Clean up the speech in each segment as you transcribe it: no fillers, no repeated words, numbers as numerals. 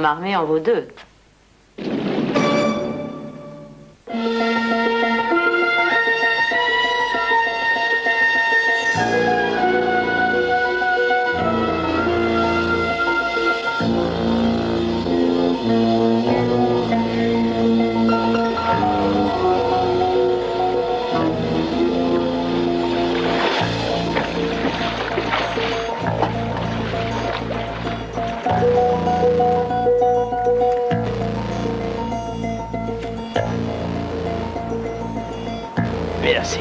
armée en vaut deux. Merci.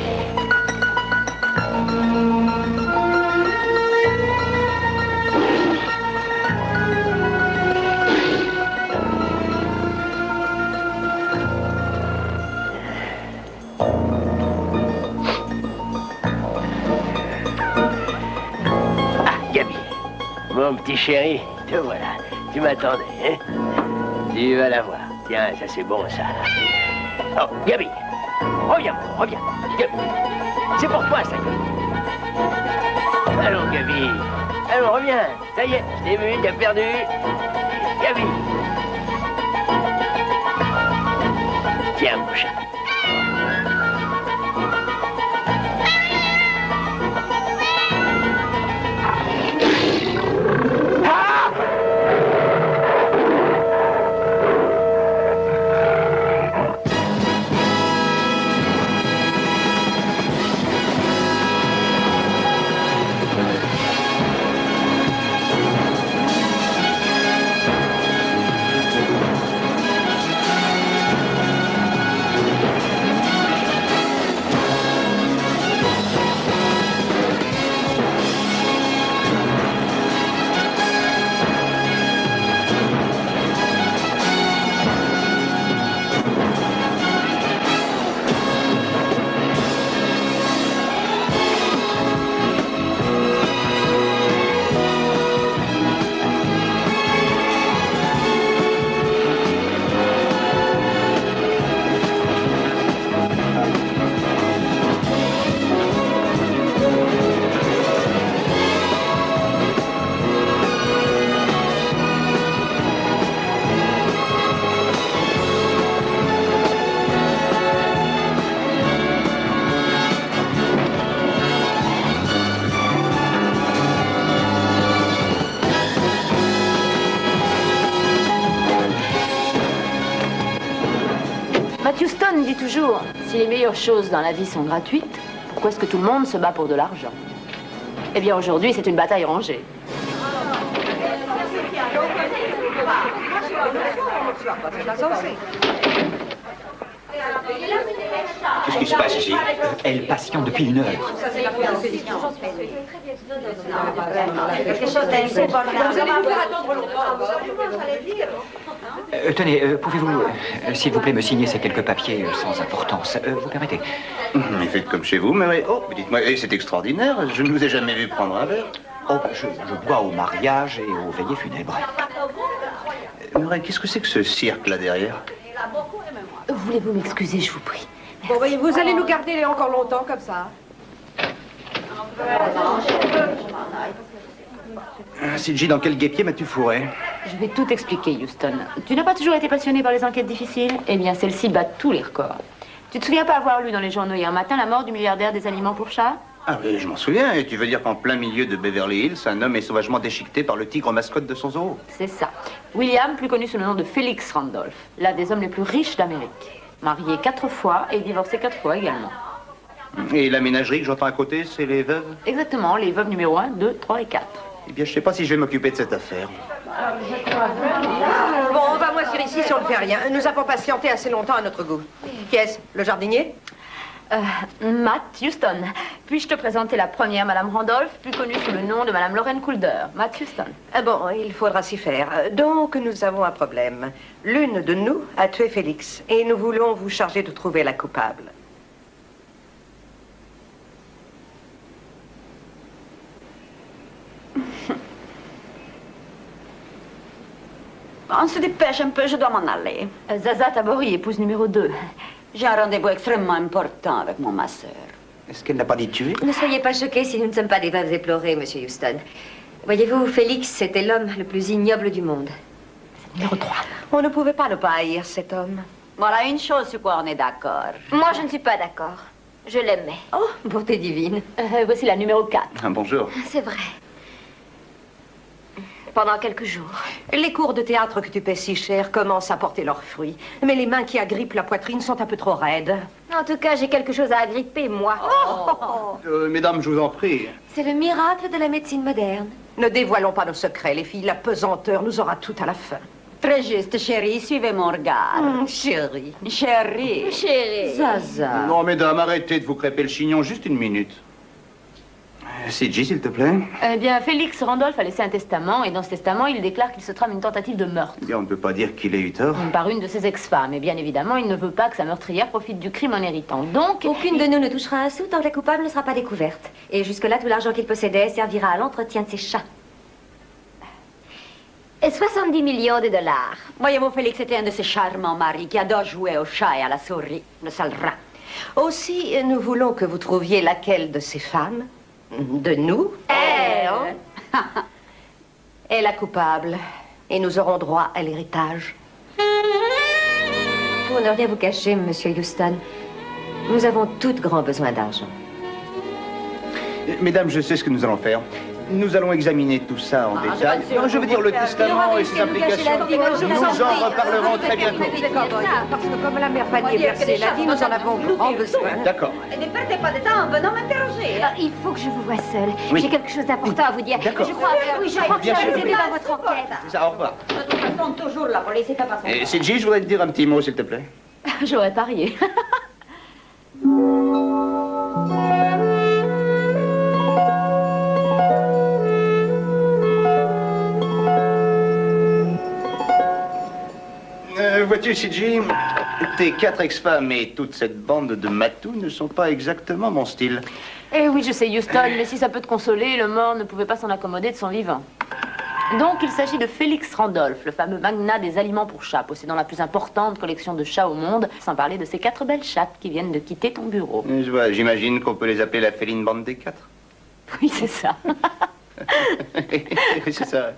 Gaby, mon petit chéri, te voilà. Tu m'attendais, hein? Tu vas la voir. Tiens, ça c'est bon, ça. Oh, Gaby, reviens, reviens. Gaby, c'est pour toi, ça. Allons, Gaby. Allons, reviens. Ça y est, je t'ai vu, t'as perdu. Gaby. Tiens, mon chat. Houston dit toujours, si les meilleures choses dans la vie sont gratuites, pourquoi est-ce que tout le monde se bat pour de l'argent? Eh bien, aujourd'hui, c'est une bataille rangée. Qu'est-ce qui se passe ici? Elle patiente depuis une heure. Tenez, pouvez-vous, s'il vous plaît, me signer ces quelques papiers sans importance? Vous permettez? Mais faites comme chez vous, mais oh, dites-moi, c'est extraordinaire, je ne vous ai jamais vu prendre un verre. Oh, je bois au mariage et aux veillées funèbres. Murray, qu'est-ce que c'est que ce cirque là derrière? Voulez-vous m'excuser, je vous prie? Bon, voyez, vous allez nous garder encore longtemps comme ça. Sidji, dans quel guêpier m'as-tu fourré? Je vais tout expliquer, Houston. Tu n'as pas toujours été passionné par les enquêtes difficiles? Eh bien, celle-ci bat tous les records. Tu te souviens pas avoir lu dans les journaux hier matin la mort du milliardaire des aliments pour chats? Ah oui, je m'en souviens. Et tu veux dire qu'en plein milieu de Beverly Hills, un homme est sauvagement déchiqueté par le tigre mascotte de son zoo? C'est ça. William, plus connu sous le nom de Félix Randolph, l'un des hommes les plus riches d'Amérique. Marié 4 fois et divorcé 4 fois également. Et la ménagerie que j'entends à côté, c'est les veuves? Exactement, les veuves numéro 1, 2, 3 et 4. Eh bien, je sais pas si je vais m'occuper de cette affaire. Bon, on va moisir ici si on ne fait rien. Nous avons patienté assez longtemps à notre goût. Qui est-ce? Le jardinier? Matt Houston. Puis-je te présenter la première Madame Randolph, plus connue sous le nom de Madame Lauren Coulder. Matt Houston. Bon, il faudra s'y faire. Donc, nous avons un problème. L'une de nous a tué Félix et nous voulons vous charger de trouver la coupable. On se dépêche un peu, je dois m'en aller. Zaza Tabori, épouse numéro 2. J'ai un rendez-vous extrêmement important avec mon masseur. Est-ce qu'elle n'a pas dit tuer? Ne soyez pas choqués si nous ne sommes pas des veuves éplorées, monsieur Houston. Voyez-vous, Félix, c'était l'homme le plus ignoble du monde. Numéro 3. On ne pouvait pas ne pas haïr cet homme. Voilà une chose sur quoi on est d'accord. Moi, je ne suis pas d'accord. Je l'aimais. Oh, beauté divine. Voici la numéro 4. Ah, bonjour. C'est vrai. Pendant quelques jours. Les cours de théâtre que tu paies si cher commencent à porter leurs fruits. Mais les mains qui agrippent la poitrine sont un peu trop raides. En tout cas, j'ai quelque chose à agripper, moi. Mesdames, je vous en prie. C'est le miracle de la médecine moderne. Ne dévoilons pas nos secrets, les filles. La pesanteur nous aura tout à la fin. Très juste, chérie, suivez mon regard. Chérie. Chérie. Chérie. Zaza. Non, mesdames, arrêtez de vous crêper le chignon, juste une minute. CG, s'il te plaît. Eh bien, Félix Randolph a laissé un testament, et dans ce testament, il déclare qu'il se trame une tentative de meurtre. Eh bien, on ne peut pas dire qu'il ait eu tort. Par une de ses ex-femmes. Et bien évidemment, il ne veut pas que sa meurtrière profite du crime en héritant. Donc, Aucune de nous ne touchera un sou tant que la coupable ne sera pas découverte. Et jusque-là, tout l'argent qu'il possédait servira à l'entretien de ses chats. Et 70 millions de dollars. Voyez-vous, Félix était un de ces charmants maris qui adore jouer au chat et à la souris. Le sale rat. Aussi, nous voulons que vous trouviez laquelle de ces femmes, de nous, est la coupable. Et nous aurons droit à l'héritage. Pour ne rien vous cacher, monsieur Houston, nous avons toutes grand besoin d'argent. Mesdames, je sais ce que nous allons faire. Nous allons examiner tout ça en détail. Non, je veux dire le testament et ses implications. Nous en reparlerons très bientôt. Parce que comme la mère Fanny est versée la vie, nous en avons grand besoin. D'accord. Ne perdez pas de temps en venant m'interroger. Il faut que je vous voie seule. Oui. J'ai quelque chose d'important à vous dire. D'accord. Je crois que Bien ça va sûr. vous aider dans votre enquête. C'est ça, au revoir. De toute façon, toujours la police est à passer. Et CG, je voudrais te dire un petit mot, s'il te plaît. j'aurais parié. Vois-tu, CG, tes 4 ex-femmes et toute cette bande de matous ne sont pas exactement mon style. Eh oui, je sais, Houston, mais si ça peut te consoler, le mort ne pouvait pas s'en accommoder de son vivant. Donc, il s'agit de Félix Randolph, le fameux magnat des aliments pour chats, possédant la plus importante collection de chats au monde, sans parler de ces 4 belles chattes qui viennent de quitter ton bureau. Je vois, j'imagine qu'on peut les appeler la féline bande des 4. Oui, c'est ça. C'est ça.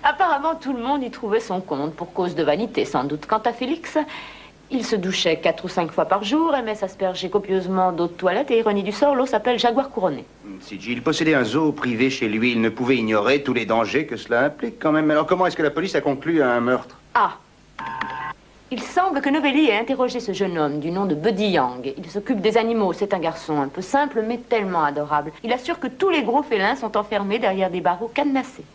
Apparemment, tout le monde y trouvait son compte, pour cause de vanité, sans doute. Quant à Félix, il se douchait 4 ou 5 fois par jour, aimait s'asperger copieusement d'eau de toilette, et ironie du sort, l'eau s'appelle Jaguar couronné. CG, il possédait un zoo privé chez lui. Il ne pouvait ignorer tous les dangers que cela implique quand même. Alors comment est-ce que la police a conclu à un meurtre? Ah! Il semble que Novelli ait interrogé ce jeune homme du nom de Buddy Young. Il s'occupe des animaux, c'est un garçon un peu simple mais tellement adorable. Il assure que tous les gros félins sont enfermés derrière des barreaux cadenassés.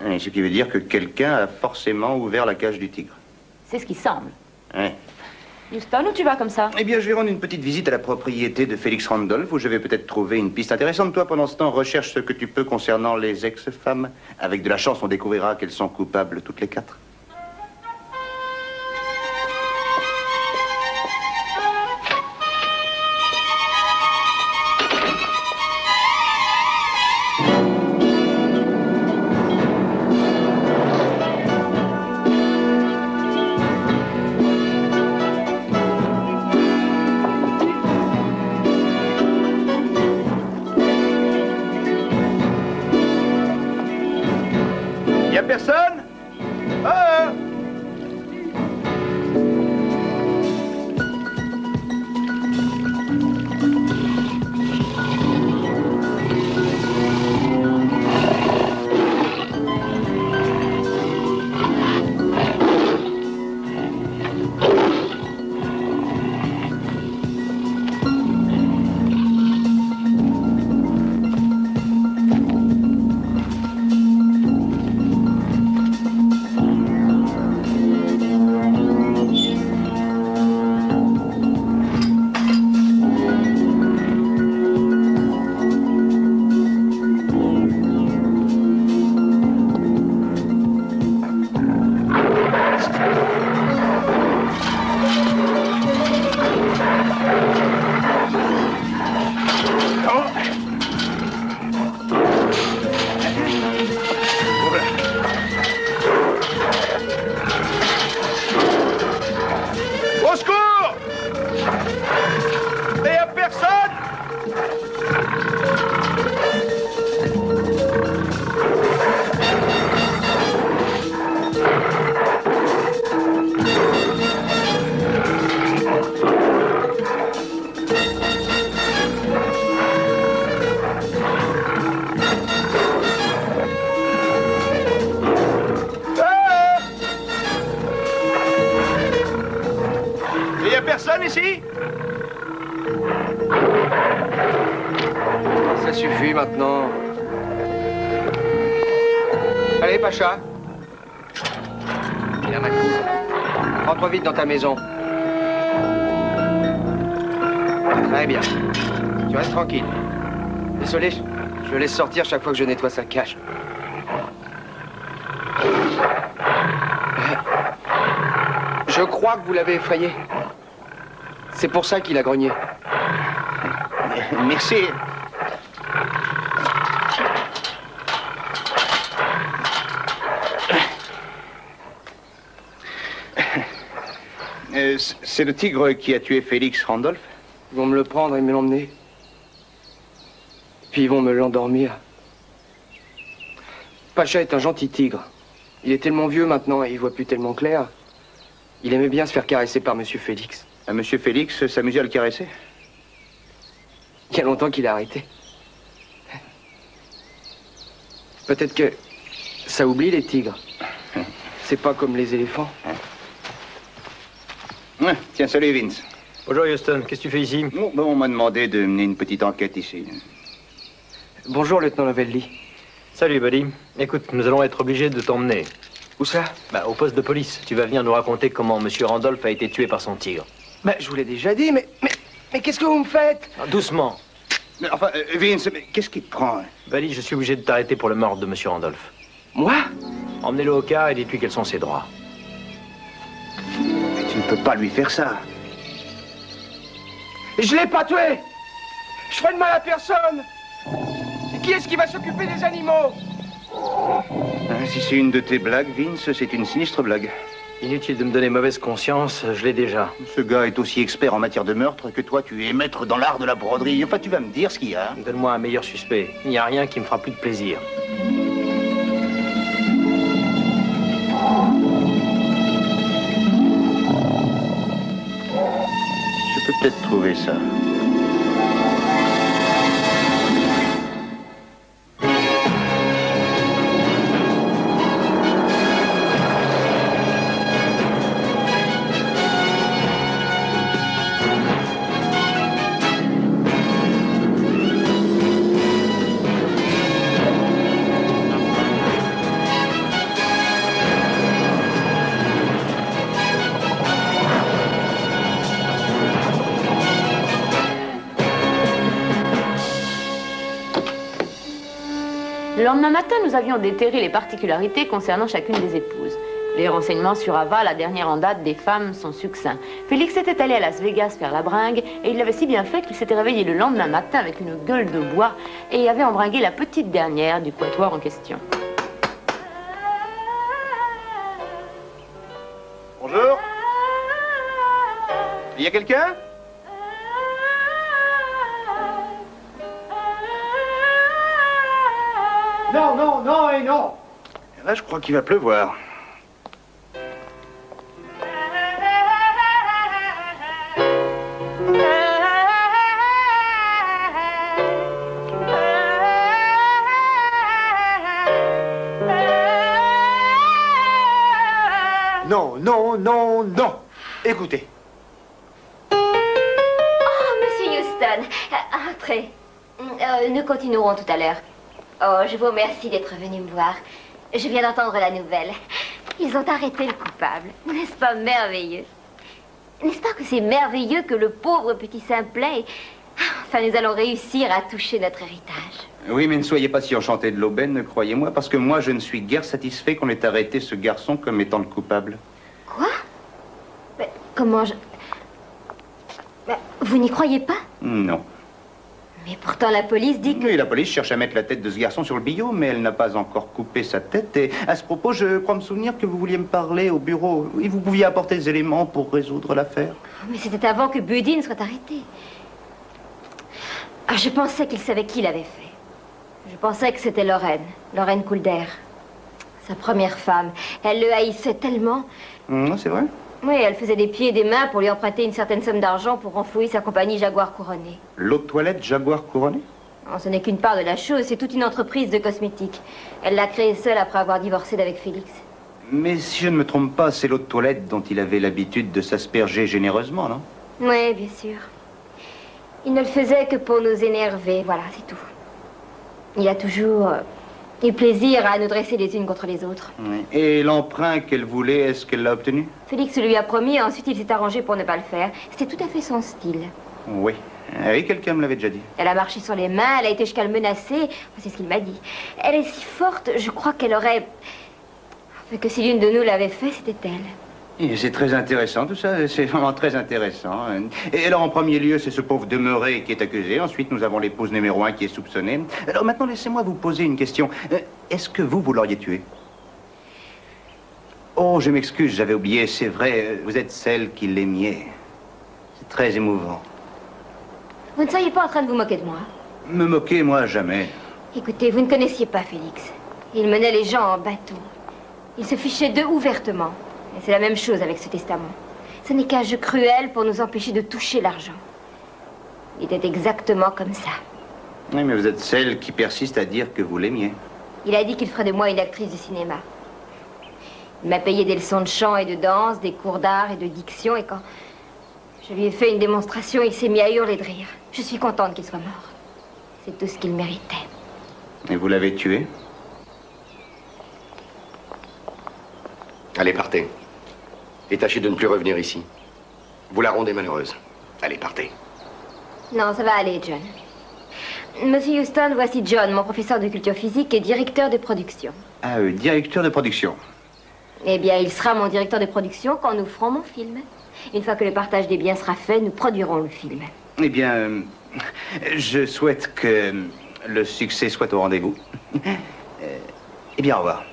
Et ce qui veut dire que quelqu'un a forcément ouvert la cage du tigre. C'est ce qui semble. Ouais. Houston, où tu vas comme ça? Eh bien, je vais rendre une petite visite à la propriété de Félix Randolph, où je vais peut-être trouver une piste intéressante. Toi, pendant ce temps, recherche ce que tu peux concernant les ex-femmes. Avec de la chance, on découvrira qu'elles sont coupables toutes les 4. Personne? Oh! Ça suffit maintenant. Allez, Pacha. Viens, Matou. Rentre vite dans ta maison. Très bien. Tu restes tranquille. Désolé, je le laisse sortir chaque fois que je nettoie sa cage. Je crois que vous l'avez effrayé. C'est pour ça qu'il a grogné. Merci. C'est le tigre qui a tué Félix Randolph? Ils vont me le prendre et me l'emmener. Puis ils vont me l'endormir. Pacha est un gentil tigre. Il est tellement vieux maintenant et il voit plus tellement clair. Il aimait bien se faire caresser par Monsieur Félix. Monsieur Félix s'amusait à le caresser? Il y a longtemps qu'il a arrêté. Peut-être que ça oublie les tigres. C'est pas comme les éléphants. Ouais, tiens, salut Vince. Bonjour Houston, qu'est-ce que tu fais ici? Bon, on m'a demandé de mener une petite enquête ici. Bonjour, lieutenant Novelli. Salut Buddy. Écoute, nous allons être obligés de t'emmener. Où ça? Au poste de police. Tu vas venir nous raconter comment Monsieur Randolph a été tué par son tigre. Je vous l'ai déjà dit, mais qu'est-ce que vous me faites? Doucement. Enfin, Vince, qu'est-ce qui te prend? Buddy, je suis obligé de t'arrêter pour le meurtre de Monsieur Randolph. Moi? Emmenez-le au car et dites-lui quels sont ses droits. Mais tu ne peux pas lui faire ça. Je l'ai pas tué! Je ferai de mal à personne! Qui est-ce qui va s'occuper des animaux? Si c'est une de tes blagues, Vince, c'est une sinistre blague. Inutile de me donner mauvaise conscience, je l'ai déjà. Ce gars est aussi expert en matière de meurtre que toi, tu es maître dans l'art de la broderie. Enfin, tu vas me dire ce qu'il y a. Donne-moi un meilleur suspect. Il n'y a rien qui me fera plus de plaisir. Je peux peut-être trouver ça. Le lendemain matin, nous avions déterré les particularités concernant chacune des épouses. Les renseignements sur Ava, la dernière en date des femmes, sont succincts. Félix était allé à Las Vegas faire la bringue et il l'avait si bien fait qu'il s'était réveillé le lendemain matin avec une gueule de bois et avait embringué la petite dernière du quatuor en question. Bonjour. Il y a quelqu'un? Non, non, non et non. Là, je crois qu'il va pleuvoir. Non, non, non, non. Écoutez. Oh, Monsieur Houston, entrez. Nous continuerons tout à l'heure. Oh, je vous remercie d'être venu me voir. Je viens d'entendre la nouvelle. Ils ont arrêté le coupable. N'est-ce pas merveilleux? N'est-ce pas que c'est merveilleux que le pauvre petit simplet... Enfin, nous allons réussir à toucher notre héritage. Oui, mais ne soyez pas si enchanté de l'aubaine, croyez-moi, parce que moi, je ne suis guère satisfait qu'on ait arrêté ce garçon comme étant le coupable. Quoi? Mais comment je... Mais vous n'y croyez pas? Non. Mais pourtant, la police dit que... Oui, la police cherche à mettre la tête de ce garçon sur le billot, mais elle n'a pas encore coupé sa tête. Et à ce propos, je crois me souvenir que vous vouliez me parler au bureau. Oui, vous pouviez apporter des éléments pour résoudre l'affaire. Mais c'était avant que Buddy ne soit arrêté. Ah, je pensais qu'il savait qui l'avait fait. Je pensais que c'était Lorraine Coulder. Sa première femme. Elle le haïssait tellement. C'est vrai? Oui, elle faisait des pieds et des mains pour lui emprunter une certaine somme d'argent pour renflouer sa compagnie Jaguar Couronnée. L'eau de toilette Jaguar Couronnée? Non, ce n'est qu'une part de la chose, c'est toute une entreprise de cosmétiques. Elle l'a créée seule après avoir divorcé d'avec Félix. Mais si je ne me trompe pas, c'est l'eau de toilette dont il avait l'habitude de s'asperger généreusement, non? Oui, bien sûr. Il ne le faisait que pour nous énerver, voilà, c'est tout. Il a toujours eu plaisir à nous dresser les unes contre les autres. Oui. Et l'emprunt qu'elle voulait, est-ce qu'elle l'a obtenu? Félix lui a promis, ensuite il s'est arrangé pour ne pas le faire. C'était tout à fait son style. Oui. Oui, quelqu'un me l'avait déjà dit. Elle a marché sur les mains, elle a été jusqu'à le menacer. C'est ce qu'il m'a dit. Elle est si forte, je crois qu'elle aurait... que si l'une de nous l'avait fait, c'était elle. Et c'est très intéressant tout ça, c'est vraiment très intéressant. Et alors en premier lieu, c'est ce pauvre demeuré qui est accusé. Ensuite, nous avons l'épouse numéro 1 qui est soupçonnée. Alors maintenant, laissez-moi vous poser une question. Est-ce que vous l'auriez tué? Oh, je m'excuse, j'avais oublié, c'est vrai, vous êtes celle qui l'aimiez. C'est très émouvant. Vous ne seriez pas en train de vous moquer de moi? Me moquer, moi, jamais. Écoutez, vous ne connaissiez pas Félix. Il menait les gens en bateau. Il se fichait d'eux ouvertement. Et c'est la même chose avec ce testament. Ce n'est qu'un jeu cruel pour nous empêcher de toucher l'argent. Il était exactement comme ça. Oui, mais vous êtes celle qui persiste à dire que vous l'aimiez. Il a dit qu'il ferait de moi une actrice de cinéma. Il m'a payé des leçons de chant et de danse, des cours d'art et de diction, et quand je lui ai fait une démonstration, il s'est mis à hurler de rire. Je suis contente qu'il soit mort. C'est tout ce qu'il méritait. Et vous l'avez tué? Allez, partez. Et tâchez de ne plus revenir ici. Vous la rendez malheureuse. Allez, partez. Non, ça va aller, John. Monsieur Houston, voici John, mon professeur de culture physique et directeur de production. Ah, directeur de production. Eh bien, il sera mon directeur de production quand nous ferons mon film. Une fois que le partage des biens sera fait, nous produirons le film. Eh bien, je souhaite que le succès soit au rendez-vous. Eh bien, au revoir.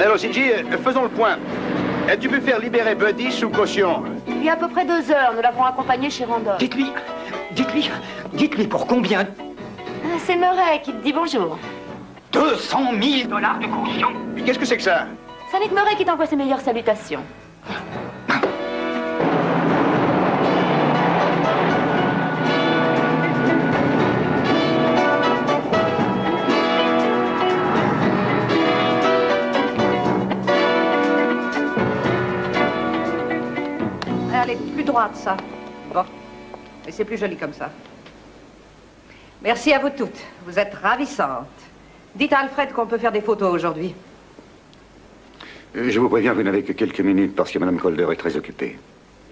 Alors, CJ, faisons le point. Tu peux faire libérer Buddy sous caution. Il y a à peu près 2 heures, nous l'avons accompagné chez Randolph. Dites-lui pour combien? C'est Murray qui te dit bonjour. 200 000 $ de caution. Qu'est-ce que c'est que ça? Ça n'est que Murray qui t'envoie ses meilleures salutations. Elle est plus droite, ça. Bon. Mais c'est plus joli comme ça. Merci à vous toutes. Vous êtes ravissantes. Dites à Alfred qu'on peut faire des photos aujourd'hui. Je vous préviens, vous n'avez que quelques minutes parce que Mme Calder est très occupée.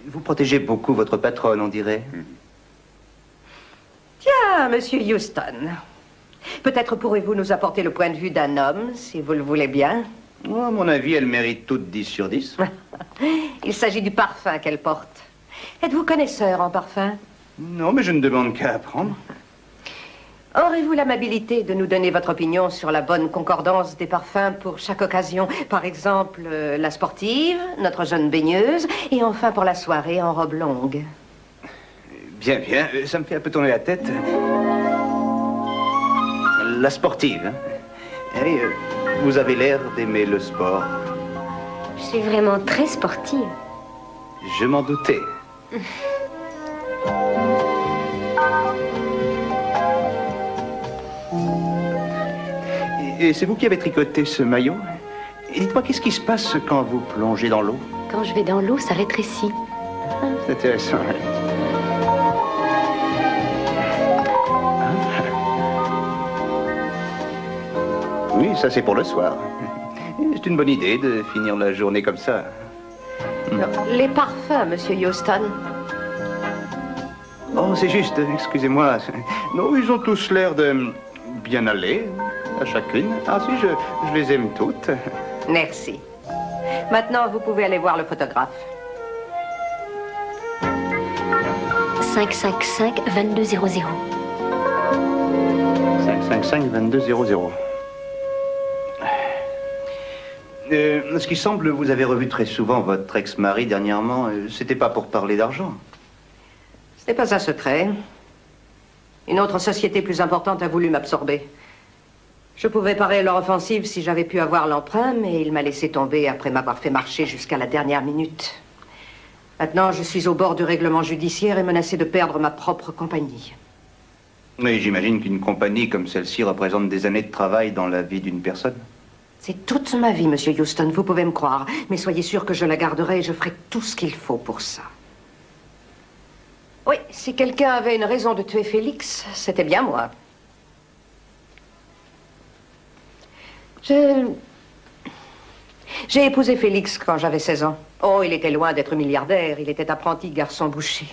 Vous protégez beaucoup votre patronne, on dirait. Tiens, Monsieur Houston. Peut-être pourrez-vous nous apporter le point de vue d'un homme, si vous le voulez bien. Oh, à mon avis, elle mérite toutes 10 sur 10. Il s'agit du parfum qu'elle porte. Êtes-vous connaisseur en parfum? Non, mais je ne demande qu'à apprendre. Aurez-vous l'amabilité de nous donner votre opinion sur la bonne concordance des parfums pour chaque occasion? Par exemple, la sportive, notre jeune baigneuse, et enfin pour la soirée en robe longue. Bien, bien. Ça me fait un peu tourner la tête. La sportive. Hein? Et, vous avez l'air d'aimer le sport. Je suis vraiment très sportive. Je m'en doutais. Et c'est vous qui avez tricoté ce maillot? Et dites-moi, qu'est-ce qui se passe quand vous plongez dans l'eau? Quand je vais dans l'eau, ça rétrécit. C'est intéressant. Oui, ça c'est pour le soir. C'est une bonne idée de finir la journée comme ça. Non, les parfums, Monsieur Houston. Oh, c'est juste, excusez-moi. Non, ils ont tous l'air de bien aller, à chacune. Ah si, je les aime toutes. Merci. Maintenant, vous pouvez aller voir le photographe. 555-2200. 555-2200. Ce qui semble, vous avez revu très souvent votre ex-mari dernièrement. C'était pas pour parler d'argent. Ce n'est pas un secret. Une autre société plus importante a voulu m'absorber. Je pouvais parer leur offensive si j'avais pu avoir l'emprunt, mais il m'a laissé tomber après m'avoir fait marcher jusqu'à la dernière minute. Maintenant, je suis au bord du règlement judiciaire et menacé de perdre ma propre compagnie. Mais j'imagine qu'une compagnie comme celle-ci représente des années de travail dans la vie d'une personne. C'est toute ma vie, Monsieur Houston, vous pouvez me croire. Mais soyez sûr que je la garderai et je ferai tout ce qu'il faut pour ça. Oui, si quelqu'un avait une raison de tuer Félix, c'était bien moi. J'ai épousé Félix quand j'avais 16 ans. Oh, il était loin d'être milliardaire. Il était apprenti garçon boucher.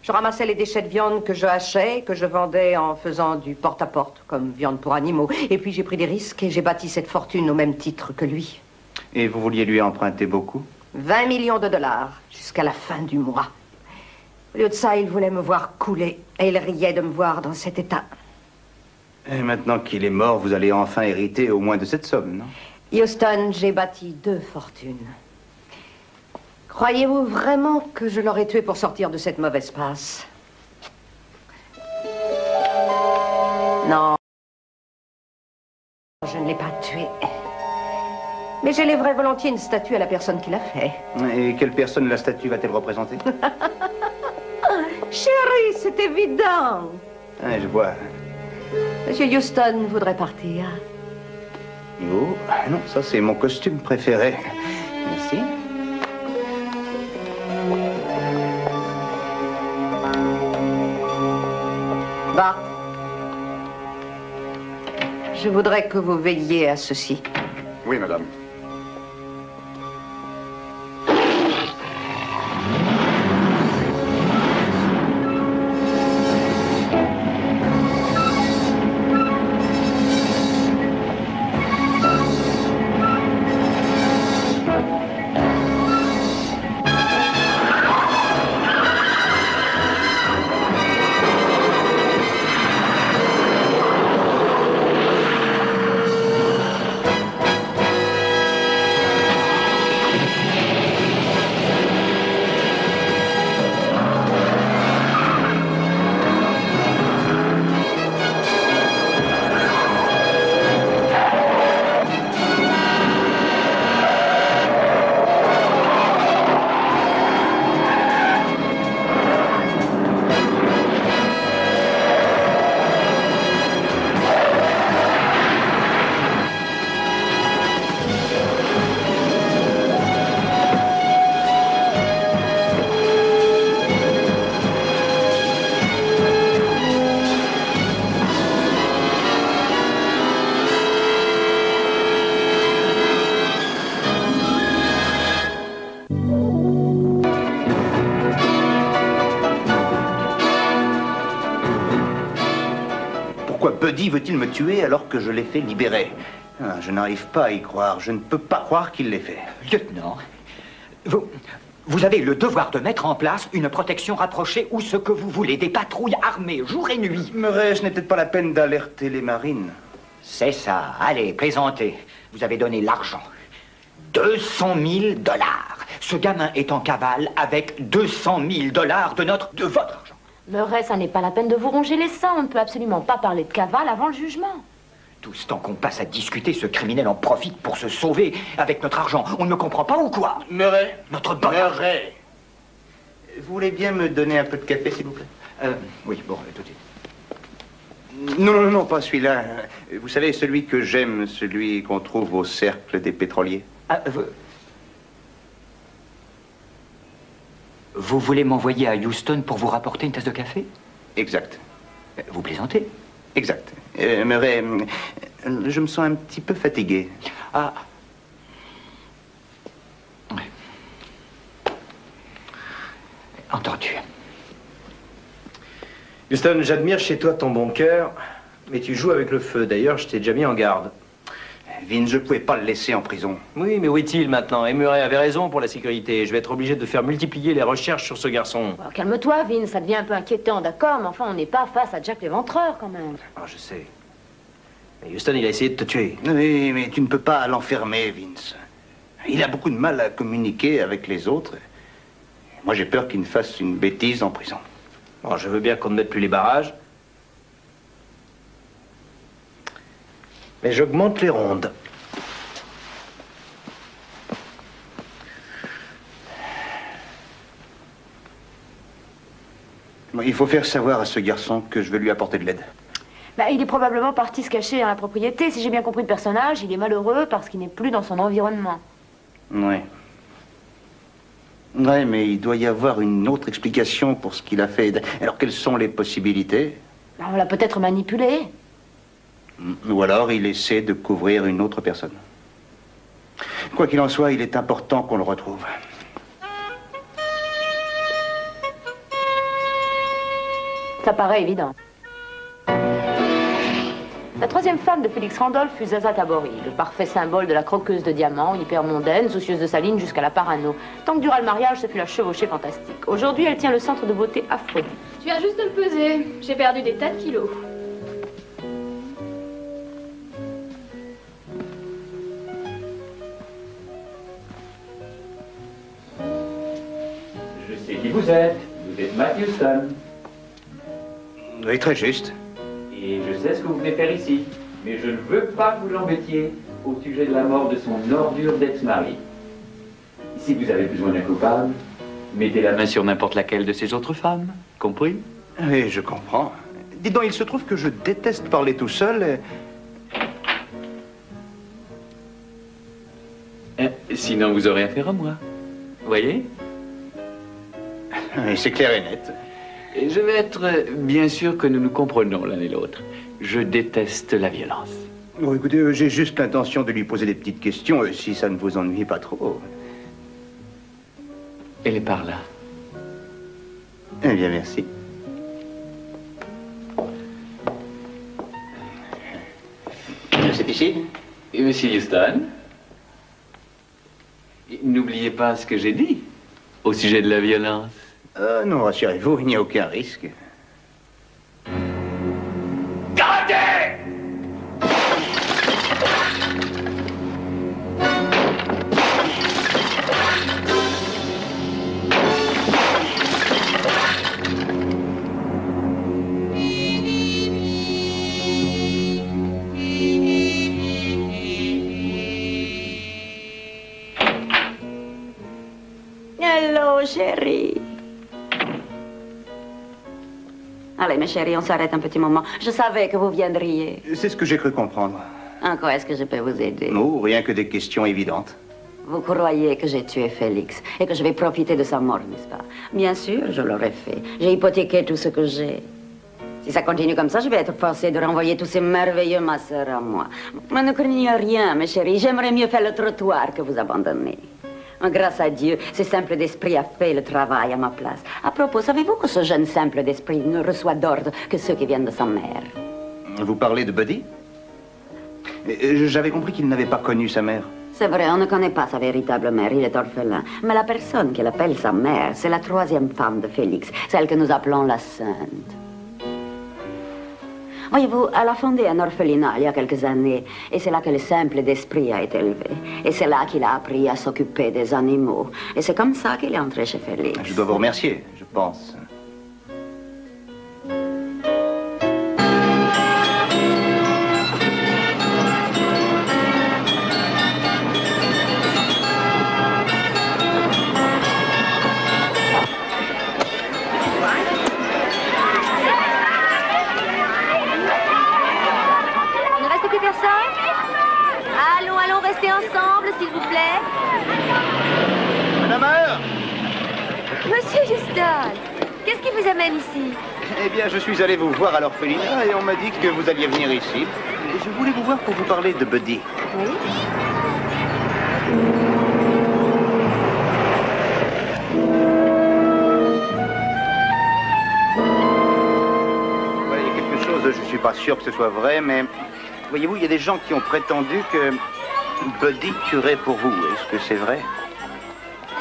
Je ramassais les déchets de viande que je hachais, que je vendais en faisant du porte-à-porte, comme viande pour animaux. Et puis j'ai pris des risques et j'ai bâti cette fortune au même titre que lui. Et vous vouliez lui emprunter beaucoup? 20 millions de dollars, jusqu'à la fin du mois. Au lieu de ça, il voulait me voir couler. Et il riait de me voir dans cet état. Et maintenant qu'il est mort, vous allez enfin hériter au moins de cette somme, non? Houston, j'ai bâti 2 fortunes. Croyez-vous vraiment que je l'aurais tué pour sortir de cette mauvaise passe? Non. Je ne l'ai pas tué. Mais j'élèverais volontiers une statue à la personne qui l'a fait. Et quelle personne la statue va-t-elle représenter? Chérie, c'est évident. Ah, je vois. Monsieur Houston voudrait partir. Oh, non, ça c'est mon costume préféré. Merci. Bart, je voudrais que vous veilliez à ceci. Oui, madame. Buddy veut-il me tuer alors que je l'ai fait libérer? Ah, je n'arrive pas à y croire. Je ne peux pas croire qu'il l'ait fait. Lieutenant, vous avez le devoir de mettre en place une protection rapprochée ou ce que vous voulez, des patrouilles armées, jour et nuit. Murray, ce n'est peut-être pas la peine d'alerter les marines. C'est ça. Allez, plaisantez. Vous avez donné l'argent. 200 000 $. Ce gamin est en cavale avec 200 000 $ de votre argent. Murray, ça n'est pas la peine de vous ronger les seins. On ne peut absolument pas parler de cavale avant le jugement. Tout ce temps qu'on passe à discuter, ce criminel en profite pour se sauver avec notre argent. On ne me comprend pas ou quoi? Murray. Notre bonheur. Murray. Vous voulez bien me donner un peu de café, s'il vous plaît? Oui, bon, tout de suite. Non, pas celui-là. Vous savez, celui que j'aime, celui qu'on trouve au cercle des pétroliers. Ah, Vous voulez m'envoyer à Houston pour vous rapporter une tasse de café? Exact. Vous plaisantez? Exact. Murray, je me sens un petit peu fatigué. Ah. Entendu. Houston, j'admire chez toi ton bon cœur, mais tu joues avec le feu. D'ailleurs, je t'ai déjà mis en garde. Vince, je ne pouvais pas le laisser en prison. Oui, mais où est-il maintenant? Et Murray avait raison pour la sécurité. Je vais être obligé de faire multiplier les recherches sur ce garçon. Alors, calme-toi, Vince, ça devient un peu inquiétant, d'accord, mais enfin, on n'est pas face à Jack l'éventreur, quand même. Ah, je sais. Mais Houston, il a essayé de te tuer. Oui, mais tu ne peux pas l'enfermer, Vince. Il a beaucoup de mal à communiquer avec les autres. Moi, j'ai peur qu'il ne fasse une bêtise en prison. Bon, je veux bien qu'on ne mette plus les barrages. Mais j'augmente les rondes. Bon, il faut faire savoir à ce garçon que je veux lui apporter de l'aide. Bah, il est probablement parti se cacher dans la propriété. Si j'ai bien compris le personnage, il est malheureux parce qu'il n'est plus dans son environnement. Oui. Ouais, mais il doit y avoir une autre explication pour ce qu'il a fait. Alors, quelles sont les possibilités? On l'a peut-être manipulé. Ou alors, il essaie de couvrir une autre personne. Quoi qu'il en soit, il est important qu'on le retrouve. Ça paraît évident. La troisième femme de Félix Randolph fut Zaza Tabori, le parfait symbole de la croqueuse de diamants, hyper mondaine, soucieuse de sa ligne jusqu'à la parano. Tant que dura le mariage, ce fut la chevauchée fantastique. Aujourd'hui, elle tient le centre de beauté Aphrodite. Tu viens juste de me peser. J'ai perdu des tas de kilos. Je sais qui vous êtes. Vous êtes Matt Houston. Oui, très juste. Et je sais ce que vous venez faire ici. Mais je ne veux pas que vous l'embêtiez au sujet de la mort de son ordure d'ex-mari. Si vous avez besoin d'un coupable, mettez la main sur n'importe laquelle de ces autres femmes. Compris? Oui, je comprends. Dis donc, il se trouve que je déteste parler tout seul. Sinon, vous aurez affaire à moi. Voyez? Oui, c'est clair et net. Et je vais être bien sûr que nous nous comprenons l'un et l'autre. Je déteste la violence. Bon, écoutez, j'ai juste l'intention de lui poser des petites questions, si ça ne vous ennuie pas trop. Elle est par là. Eh bien, merci. C'est ici? Et Monsieur Houston? N'oubliez pas ce que j'ai dit au sujet de la violence. Non, rassurez-vous, il n'y a aucun risque. Gardez! Hello, chérie. Allez, mes chéris, on s'arrête un petit moment. Je savais que vous viendriez. C'est ce que j'ai cru comprendre. En quoi est-ce que je peux vous aider? Non, rien que des questions évidentes. Vous croyez que j'ai tué Félix et que je vais profiter de sa mort, n'est-ce pas? Bien sûr, je l'aurais fait. J'ai hypothéqué tout ce que j'ai. Si ça continue comme ça, je vais être forcée de renvoyer tous ces merveilleux masseurs à moi. Mais ne craignez rien, mes chéris. J'aimerais mieux faire le trottoir que vous abandonner. Grâce à Dieu, ce simple d'esprit a fait le travail à ma place. À propos, savez-vous que ce jeune simple d'esprit ne reçoit d'ordre que ceux qui viennent de sa mère? Vous parlez de Buddy? J'avais compris qu'il n'avait pas connu sa mère. C'est vrai, on ne connaît pas sa véritable mère, il est orphelin. Mais la personne qu'il appelle sa mère, c'est la troisième femme de Félix, celle que nous appelons la Sainte. Voyez-vous, elle a fondé un orphelinat il y a quelques années, et c'est là que le simple d'esprit a été élevé. Et c'est là qu'il a appris à s'occuper des animaux. Et c'est comme ça qu'il est entré chez Félix. Je dois vous remercier, je pense. Ensemble, s'il vous plaît. Madame Heure! Monsieur Houston, qu'est-ce qui vous amène ici? Eh bien, je suis allé vous voir à l'orphelinat et on m'a dit que vous alliez venir ici. Je voulais vous voir pour vous parler de Buddy. Oui? Il y a quelque chose, je ne suis pas sûr que ce soit vrai, mais voyez-vous, il y a des gens qui ont prétendu que Buddy tuerait pour vous. Est-ce que c'est vrai?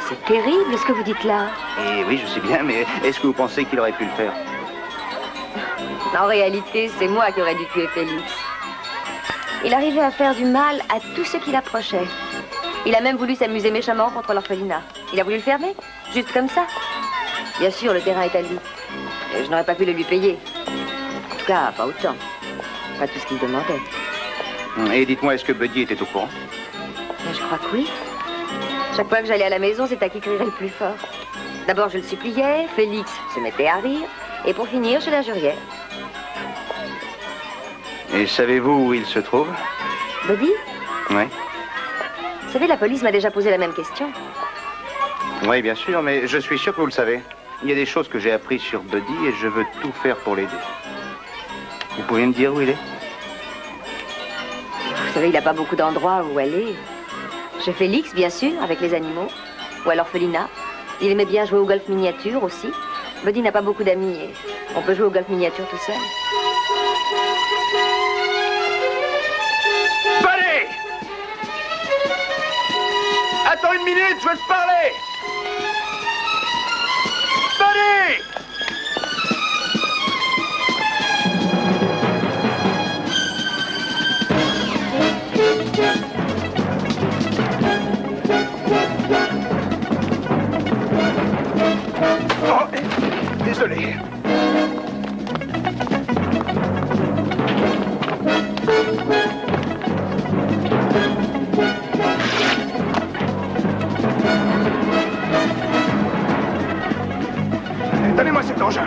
C'est terrible ce que vous dites là. Eh oui, je sais bien, mais est-ce que vous pensez qu'il aurait pu le faire? En réalité, c'est moi qui aurais dû tuer Félix. Il arrivait à faire du mal à tous ceux qui l'approchaient. Il a même voulu s'amuser méchamment contre l'orphelinat. Il a voulu le fermer, juste comme ça. Bien sûr, le terrain est à lui. Et je n'aurais pas pu le lui payer. En tout cas, pas autant. Pas tout ce qu'il demandait. Et dites-moi, est-ce que Buddy était au courant? Je crois que oui. Chaque fois que j'allais à la maison, c'est à qui crierait le plus fort. D'abord, je le suppliais, Félix se mettait à rire, et pour finir, je l'injuriais. Et savez-vous où il se trouve? Buddy? Oui. Vous savez, la police m'a déjà posé la même question. Oui, bien sûr, mais je suis sûr que vous le savez. Il y a des choses que j'ai apprises sur Buddy et je veux tout faire pour l'aider. Vous pouvez me dire où il est? Vous savez, il n'a pas beaucoup d'endroits où aller. Chez Félix, bien sûr, avec les animaux. Ou à l'orphelinat. Il aimait bien jouer au golf miniature aussi. Buddy n'a pas beaucoup d'amis et on peut jouer au golf miniature tout seul. Buddy! Attends une minute, je veux te parler! Buddy! Oh, désolé. Donnez-moi cet engin.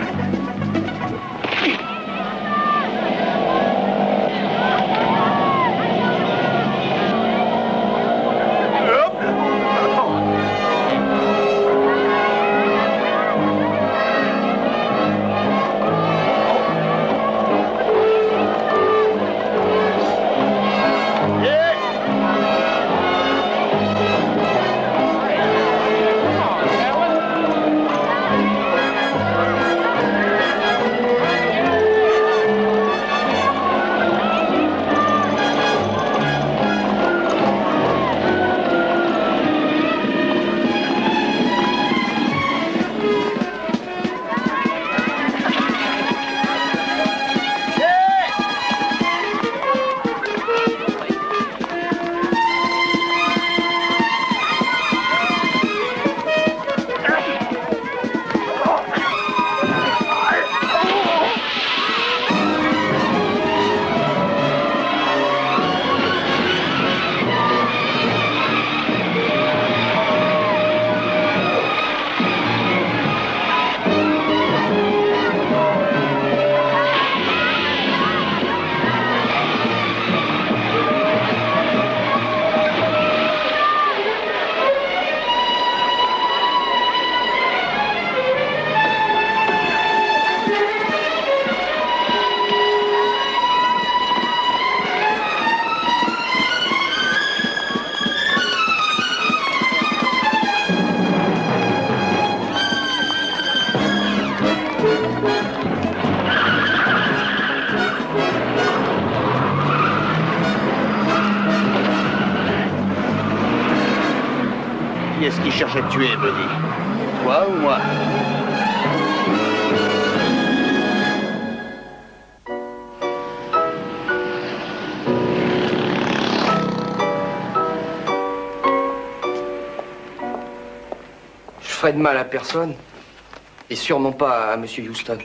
Qui est-ce qui cherche à te tuer, Buddy? Toi ou moi? Je ferai de mal à personne. Et sûrement pas à Monsieur Houston.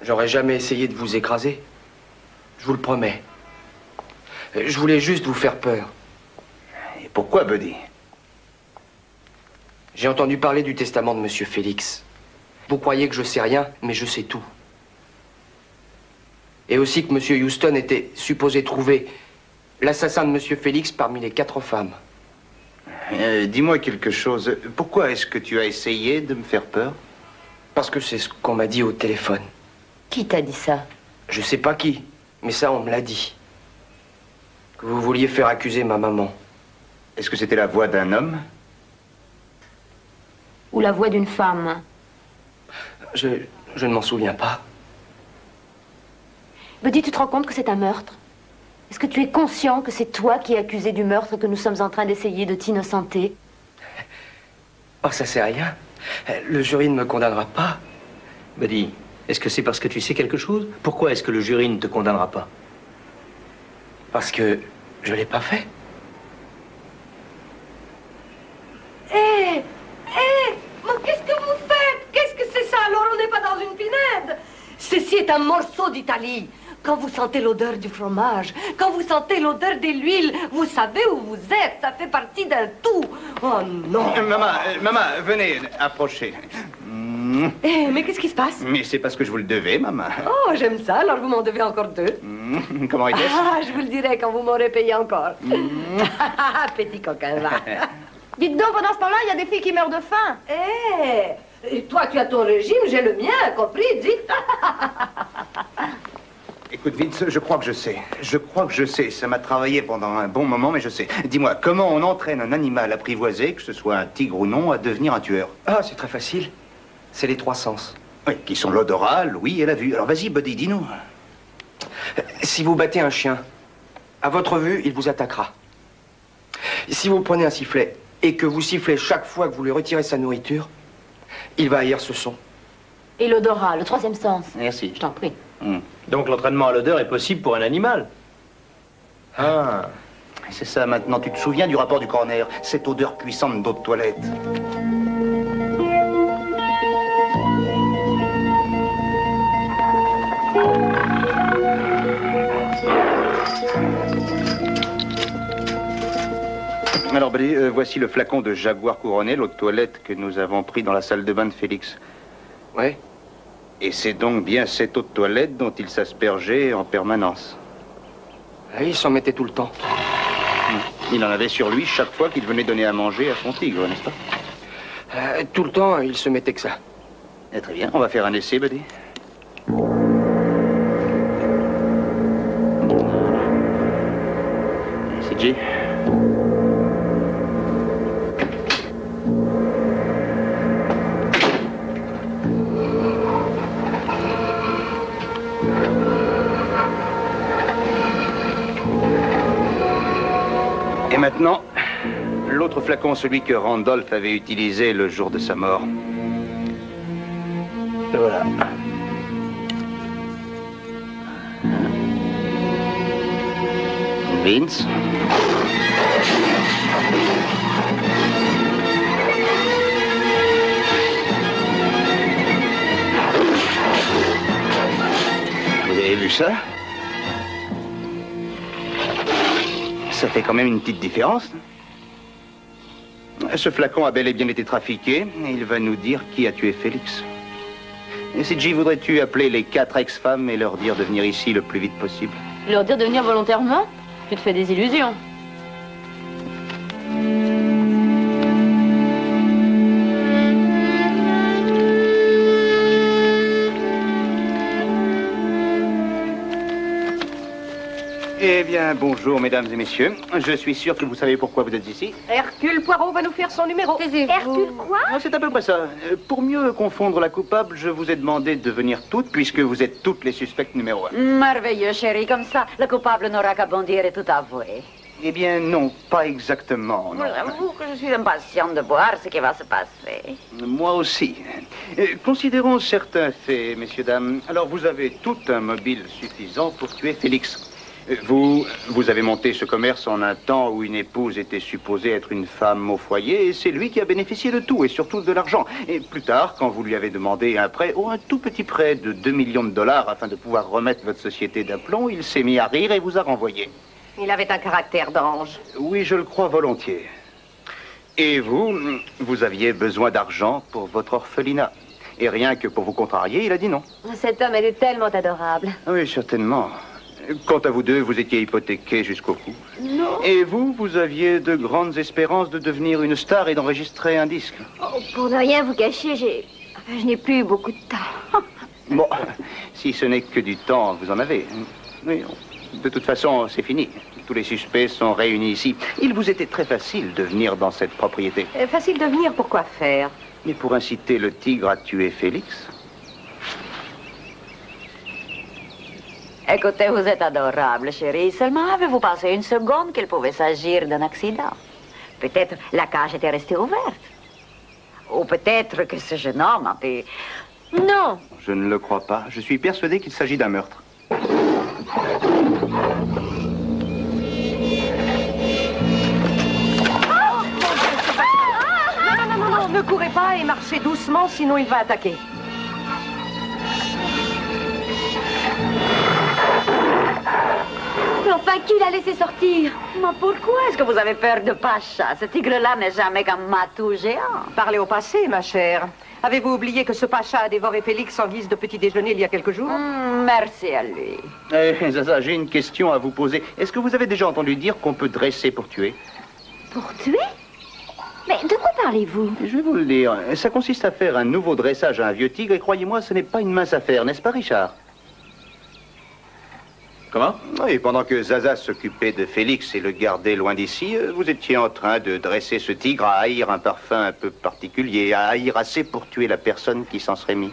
J'aurais jamais essayé de vous écraser. Je vous le promets. Je voulais juste vous faire peur. Et pourquoi, Buddy? J'ai entendu parler du testament de Monsieur Félix. Vous croyez que je sais rien, mais je sais tout. Et aussi que Monsieur Houston était supposé trouver l'assassin de Monsieur Félix parmi les 4 femmes. Dis-moi quelque chose. Pourquoi est-ce que tu as essayé de me faire peur? Parce que c'est ce qu'on m'a dit au téléphone. Qui t'a dit ça? Je sais pas qui, mais ça, on me l'a dit. Que vous vouliez faire accuser ma maman. Est-ce que c'était la voix d'un homme? Ou la voix d'une femme? Je ne m'en souviens pas. Buddy, tu te rends compte que c'est un meurtre? Est-ce que tu es conscient que c'est toi qui es accusé du meurtre que nous sommes en train d'essayer de t'innocenter? Oh, ça c'est rien. Le jury ne me condamnera pas. Buddy, est-ce que c'est parce que tu sais quelque chose? Pourquoi est-ce que le jury ne te condamnera pas? Parce que je l'ai pas fait. Hé! Mais qu'est-ce que vous faites? Qu'est-ce que c'est ça? Alors on n'est pas dans une pinède. Ceci est un morceau d'Italie. Quand vous sentez l'odeur du fromage, quand vous sentez l'odeur de l'huile, vous savez où vous êtes. Ça fait partie d'un tout. Oh non. Maman, venez, approchez. Mais qu'est-ce qui se passe? Mais c'est parce que je vous le devais, maman. Oh, j'aime ça. Alors vous m'en devez encore 2. Comment était-ce? Ah, je vous le dirai quand vous m'aurez payé encore. Petit coquin, va. Dites donc, pendant ce temps-là, il y a des filles qui meurent de faim. Et toi, tu as ton régime, j'ai le mien, compris, dites. Écoute, Vince, je crois que je sais. Je crois que je sais. Ça m'a travaillé pendant un bon moment, mais je sais. Dis-moi, comment on entraîne un animal apprivoisé, que ce soit un tigre ou non, à devenir un tueur? Ah, c'est très facile. C'est les 3 sens. Oui, qui sont l'odorat, l'ouïe et la vue. Alors vas-y, Buddy, dis-nous. Si vous battez un chien, à votre vue, il vous attaquera. Si vous prenez un sifflet et que vous sifflez chaque fois que vous lui retirez sa nourriture, il va haïr ce son. Et l'odorat, le 3e sens. Merci. Je t'en prie. Donc l'entraînement à l'odeur est possible pour un animal. Ah, c'est ça maintenant. Tu te souviens du rapport du coroner? Cette odeur puissante d'eau de toilette. Alors, Buddy, voici le flacon de Jaguar couronné, l'eau de toilette que nous avons pris dans la salle de bain de Félix. Oui. Et c'est donc bien cette eau de toilette dont il s'aspergeait en permanence. Oui, il s'en mettait tout le temps. Il en avait sur lui chaque fois qu'il venait donner à manger à son tigre, n'est-ce pas? Tout le temps, il se mettait que ça. Très bien, on va faire un essai, Buddy. CJ. Et maintenant, l'autre flacon, celui que Randolph avait utilisé le jour de sa mort. Voilà. Vince. Vous avez vu ça? Ça fait quand même une petite différence. Ce flacon a bel et bien été trafiqué et il va nous dire qui a tué Félix. Et CJ, voudrais-tu appeler les 4 ex-femmes et leur dire de venir ici le plus vite possible? Leur dire de venir volontairement? Tu te fais des illusions. Eh bien, bonjour, mesdames et messieurs. Je suis sûr que vous savez pourquoi vous êtes ici. Hercule Poirot va nous faire son numéro. Hercule quoi? C'est à peu près ça. Pour mieux confondre la coupable, je vous ai demandé de venir toutes, puisque vous êtes toutes les suspectes numéro 1. Merveilleux, chérie. Comme ça, le coupable n'aura qu'à bondir et tout avouer. Eh bien, non, pas exactement, non. J'avoue que je suis impatiente de voir ce qui va se passer. Moi aussi. Considérons certains faits, messieurs, dames. Alors, vous avez tout un mobile suffisant pour tuer Félix. Vous avez monté ce commerce en un temps où une épouse était supposée être une femme au foyer, et c'est lui qui a bénéficié de tout, et surtout de l'argent. Et plus tard, quand vous lui avez demandé un prêt, un tout petit prêt de 2 millions de dollars afin de pouvoir remettre votre société d'aplomb, il s'est mis à rire et vous a renvoyé. Il avait un caractère d'ange. Oui, je le crois volontiers. Et vous aviez besoin d'argent pour votre orphelinat. Et rien que pour vous contrarier, il a dit non. Cet homme était tellement adorable. Oui, certainement. Quant à vous deux, vous étiez hypothéqués jusqu'au cou. Non. Et vous aviez de grandes espérances de devenir une star et d'enregistrer un disque. Oh, pour ne rien vous cacher, je n'ai plus beaucoup de temps. Bon, si ce n'est que du temps, vous en avez. Oui, de toute façon, c'est fini. Tous les suspects sont réunis ici. Il vous était très facile de venir dans cette propriété. Facile de venir, pourquoi faire? Mais pour inciter le tigre à tuer Félix. Écoutez, vous êtes adorable, chérie. Seulement, avez-vous pensé une seconde qu'il pouvait s'agir d'un accident? Peut-être la cage était restée ouverte. Ou peut-être que ce jeune homme a pu... Non. Je ne le crois pas. Je suis persuadé qu'il s'agit d'un meurtre. Non, ne courez pas et marchez doucement, sinon il va attaquer. Mais enfin, qui l'a laissé sortir? Mais pourquoi est-ce que vous avez peur de Pacha? Ce tigre-là n'est jamais qu'un matou géant. Parlez au passé, ma chère. Avez-vous oublié que ce Pacha a dévoré Félix en guise de petit déjeuner il y a quelques jours? Merci à lui. Zaza, j'ai une question à vous poser. Est-ce que vous avez déjà entendu dire qu'on peut dresser pour tuer? Pour tuer? Mais de quoi parlez-vous? Je vais vous le dire. Ça consiste à faire un nouveau dressage à un vieux tigre et croyez-moi, ce n'est pas une mince affaire, n'est-ce pas, Richard? Comment? Oui, pendant que Zaza s'occupait de Félix et le gardait loin d'ici, vous étiez en train de dresser ce tigre à haïr un parfum un peu particulier, à haïr assez pour tuer la personne qui s'en serait mis.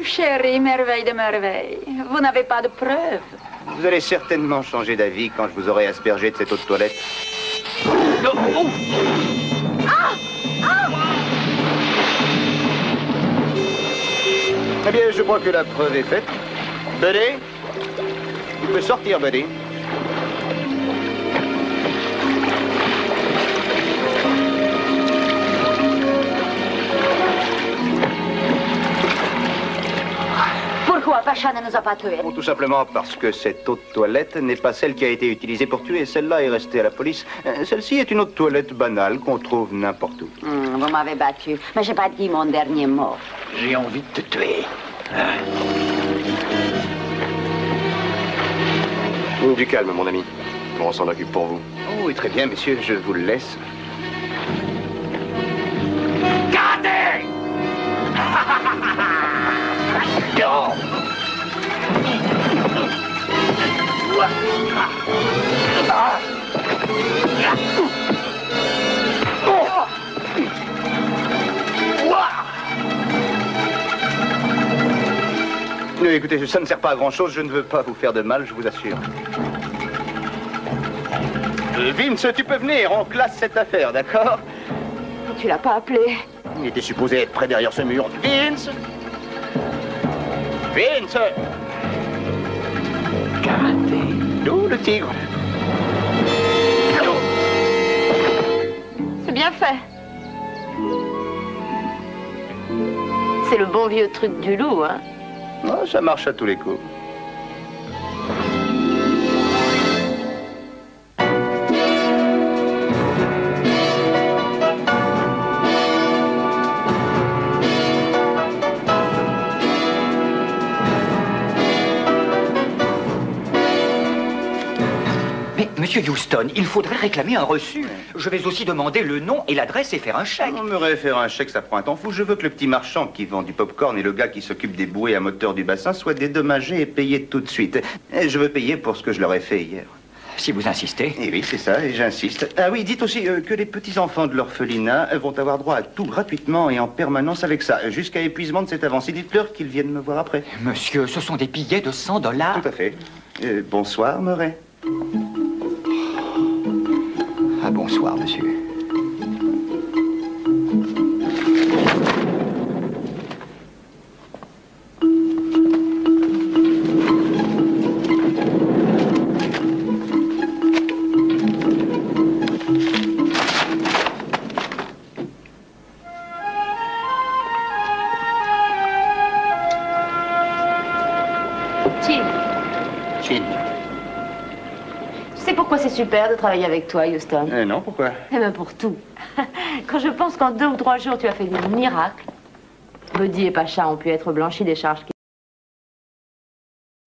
Chérie, merveille de merveille, vous n'avez pas de preuves. Vous allez certainement changer d'avis quand je vous aurai aspergé de cette eau de toilette. Non, oh. Ah! Ah! Eh bien, je crois que la preuve est faite. Buddy, tu peux sortir, Buddy. Pourquoi Pacha ne nous a pas tués? Bon, tout simplement parce que cette eau de toilette n'est pas celle qui a été utilisée pour tuer. Celle-là est restée à la police. Celle-ci est une eau de toilette banale qu'on trouve n'importe où. Vous m'avez battu, mais j'ai pas dit mon dernier mot. J'ai envie de te tuer. Du calme, mon ami. On s'en occupe pour vous. Oh, oui, très bien, messieurs, je vous le laisse. Gardez! Non! Écoutez, ça ne sert pas à grand-chose. Je ne veux pas vous faire de mal, je vous assure. Vince, tu peux venir. On classe cette affaire, d'accord? Tu l'as pas appelé. Il était supposé être près derrière ce mur. Vince! Vince! Karaté. D'où le tigre? C'est bien fait. C'est le bon vieux truc du loup, hein? Oh, ça marche à tous les coups. Mais, Monsieur Houston, il faudrait réclamer un reçu. Je vais aussi demander le nom et l'adresse et faire un chèque. On me faire un chèque, ça prend un temps fou. Je veux que le petit marchand qui vend du popcorn et le gars qui s'occupe des bouées à moteur du bassin soient dédommagés et payés tout de suite. Et je veux payer pour ce que je leur ai fait hier. Si vous insistez. Eh oui, c'est ça, et j'insiste. Ah oui, dites aussi que les petits-enfants de l'orphelinat vont avoir droit à tout gratuitement et en permanence avec ça, jusqu'à épuisement de cette avance. Et dites-leur qu'ils viennent me voir après. Monsieur, ce sont des billets de $100. Tout à fait. Bonsoir, Murray. Ah, bonsoir, monsieur. C'est super de travailler avec toi, Houston. Non, pourquoi? Eh bien, pour tout. Quand je pense qu'en 2 ou 3 jours, tu as fait des miracles, Buddy et Pacha ont pu être blanchis des charges qui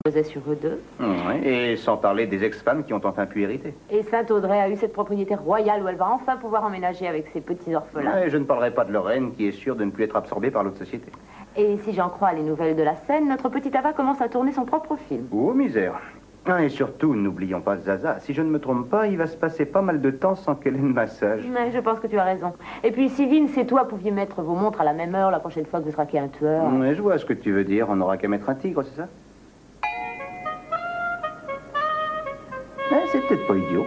pesaient sur eux deux. Oui, et sans parler des ex-femmes qui ont enfin pu hériter. Et Saint-Audrey a eu cette propriété royale où elle va enfin pouvoir emménager avec ses petits orphelins. Ouais, je ne parlerai pas de Lorraine, qui est sûre de ne plus être absorbée par l'autre société. Et si j'en crois les nouvelles de la scène, notre petit Ava commence à tourner son propre film. Oh, misère. Ah, et surtout, n'oublions pas Zaza. Si je ne me trompe pas, il va se passer pas mal de temps sans qu'elle ait de massage. Mais je pense que tu as raison. Et puis, si Vince et toi pouviez mettre vos montres à la même heure la prochaine fois que vous traquez un tueur... Mais je vois ce que tu veux dire. On n'aura qu'à mettre un tigre, c'est ça? C'est peut-être pas idiot.